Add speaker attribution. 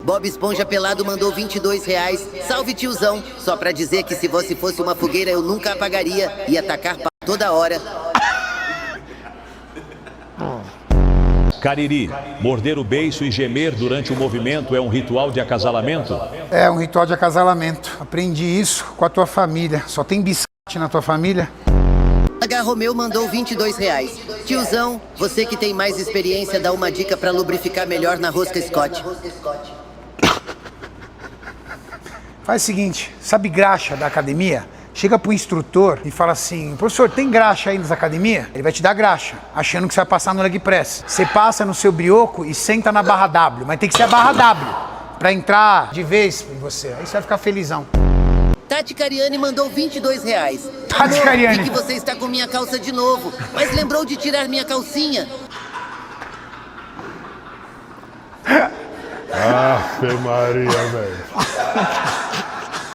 Speaker 1: Bob Esponja Pelado mandou R$ 22. Salve, tiozão. Só pra dizer que se você fosse uma fogueira eu nunca apagaria. Ia tacar pau toda hora.
Speaker 2: Cariri, morder o beiço e gemer durante o movimento é um ritual de acasalamento?
Speaker 3: É um ritual de acasalamento. Aprendi isso com a tua família. Só tem biscate na tua família?
Speaker 1: H. Romeu mandou R$ 22. Tiozão, você que tem mais experiência, dá uma dica pra lubrificar melhor na rosca Scott.
Speaker 3: Faz o seguinte, sabe graxa da academia? Chega pro instrutor e fala assim: professor, tem graxa aí nas academias? Ele vai te dar graxa, achando que você vai passar no leg press. Você passa no seu brioco e senta na barra W, mas tem que ser a barra W, pra entrar de vez em você. Aí você vai ficar felizão.
Speaker 1: Tati Cariani mandou R$ 22.
Speaker 3: Tati
Speaker 1: Amor,
Speaker 3: Cariani.
Speaker 1: vi que você está com minha calça de novo, mas lembrou de tirar minha calcinha.
Speaker 4: Ave Maria, velho.